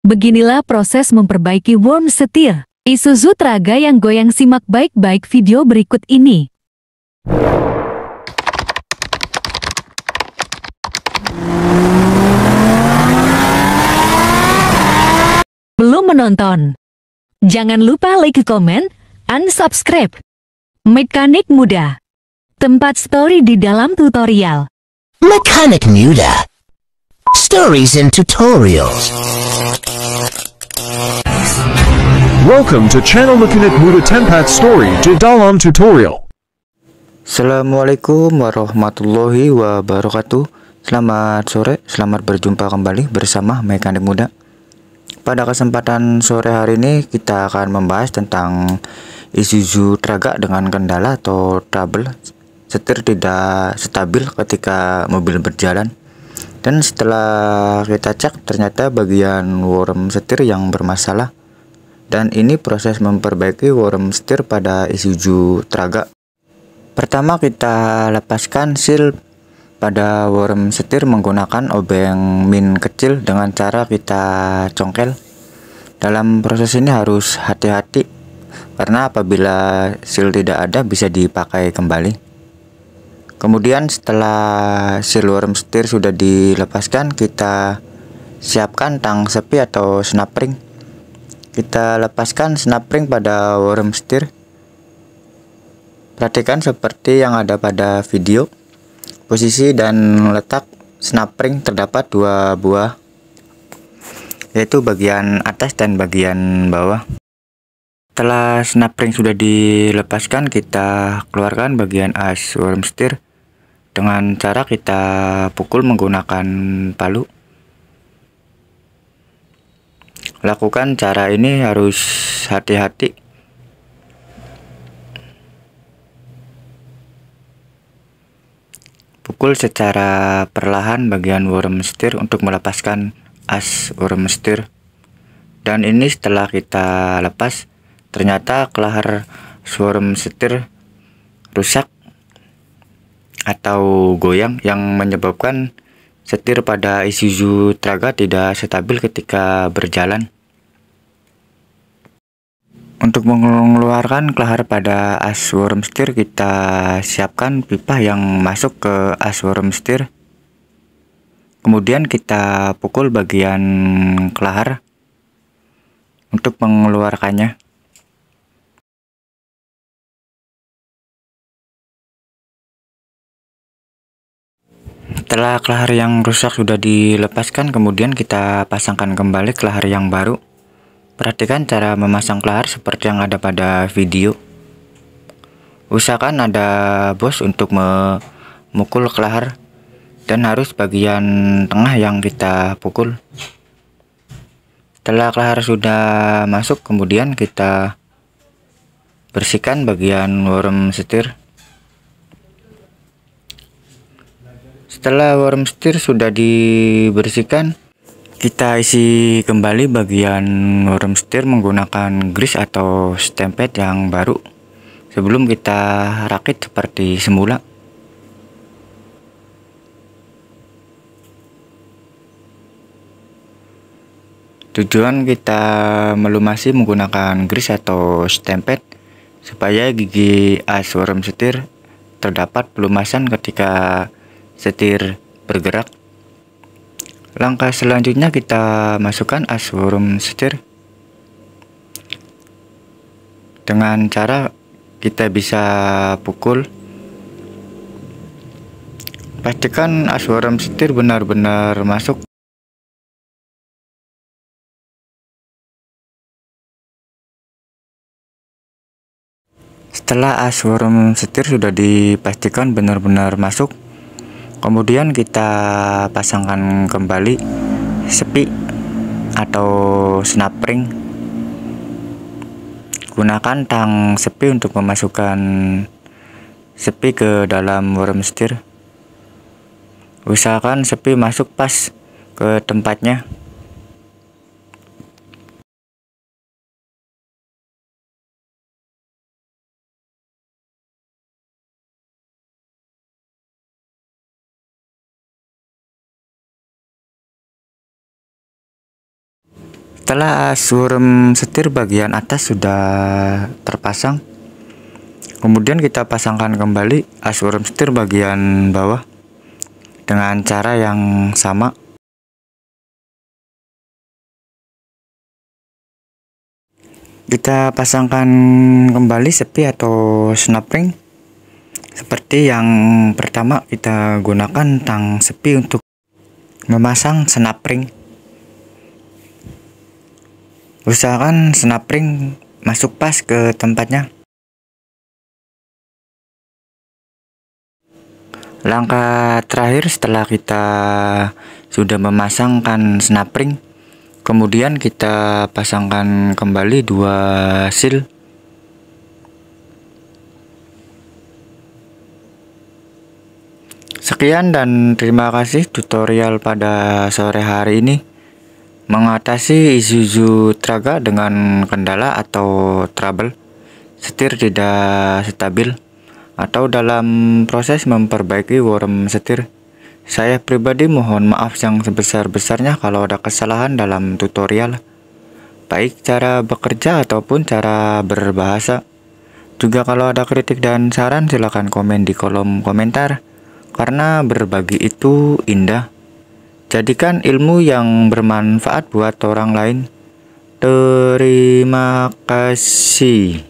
Beginilah proses memperbaiki worm setir Isuzu Traga yang goyang. Simak baik-baik video berikut ini. Belum menonton? Jangan lupa like, comment, and subscribe. Mekanik Muda, tempat story di dalam tutorial. Mekanik Muda, stories and tutorials. Welcome to channel Mekanik Muda Tempat Story di dalam tutorial. Assalamualaikum warahmatullahi wabarakatuh. Selamat sore, selamat berjumpa kembali bersama Mekanik Muda. Pada kesempatan sore hari ini kita akan membahas tentang Isuzu Traga dengan kendala atau trouble setir tidak stabil ketika mobil berjalan. Dan setelah kita cek, ternyata bagian worm setir yang bermasalah. Dan ini proses memperbaiki worm setir pada Isuzu Traga. Pertama, kita lepaskan seal pada worm setir menggunakan obeng min kecil dengan cara kita congkel. Dalam proses ini harus hati-hati karena apabila seal tidak ada bisa dipakai kembali. Kemudian setelah seal worm setir sudah dilepaskan, kita siapkan tang sepi atau snap ring. Kita lepaskan snap ring pada worm setir. Perhatikan seperti yang ada pada video. Posisi dan letak snap ring terdapat dua buah, yaitu bagian atas dan bagian bawah. Setelah snap ring sudah dilepaskan, kita keluarkan bagian as worm setir dengan cara kita pukul menggunakan palu. Lakukan cara ini harus hati-hati. Pukul secara perlahan bagian worm setir untuk melepaskan as worm setir. Dan ini setelah kita lepas, ternyata kelahar worm setir rusak atau goyang yang menyebabkan setir pada Isuzu Traga tidak stabil ketika berjalan. Untuk mengeluarkan kelahar pada as worm setir, kita siapkan pipa yang masuk ke as worm setir. Kemudian kita pukul bagian kelahar untuk mengeluarkannya. Setelah kelahar yang rusak sudah dilepaskan, kemudian kita pasangkan kembali kelahar yang baru. Perhatikan cara memasang kelahar seperti yang ada pada video. Usahakan ada bos untuk memukul kelahar dan harus bagian tengah yang kita pukul. Setelah kelahar sudah masuk, kemudian kita bersihkan bagian worm setir. Setelah worm setir sudah dibersihkan, kita isi kembali bagian worm setir menggunakan grease atau stemped yang baru sebelum kita rakit seperti semula. Tujuan kita melumasi menggunakan grease atau stemped supaya gigi as worm setir terdapat pelumasan ketika setir bergerak. Langkah selanjutnya kita masukkan as worm setir dengan cara kita bisa pukul. Pastikan as worm setir benar-benar masuk. Setelah as worm setir sudah dipastikan benar-benar masuk, kemudian kita pasangkan kembali sepi atau snap ring. Gunakan tang sepi untuk memasukkan sepi ke dalam worm setir. Usahakan sepi masuk pas ke tempatnya. Setelah worm setir bagian atas sudah terpasang, kemudian kita pasangkan kembali worm setir bagian bawah dengan cara yang sama. Kita pasangkan kembali sepi atau snap ring. Seperti yang pertama, kita gunakan tang sepi untuk memasang snap ring. Usahakan snap ring masuk pas ke tempatnya. Langkah terakhir setelah kita sudah memasangkan snap ring, kemudian kita pasangkan kembali 2 seal. Sekian dan terima kasih tutorial pada sore hari ini. Mengatasi Isuzu Traga dengan kendala atau trouble setir tidak stabil atau dalam proses memperbaiki worm setir. Saya pribadi mohon maaf yang sebesar-besarnya kalau ada kesalahan dalam tutorial, baik cara bekerja ataupun cara berbahasa. Juga kalau ada kritik dan saran silahkan komen di kolom komentar, karena berbagi itu indah. Jadikan ilmu yang bermanfaat buat orang lain. Terima kasih.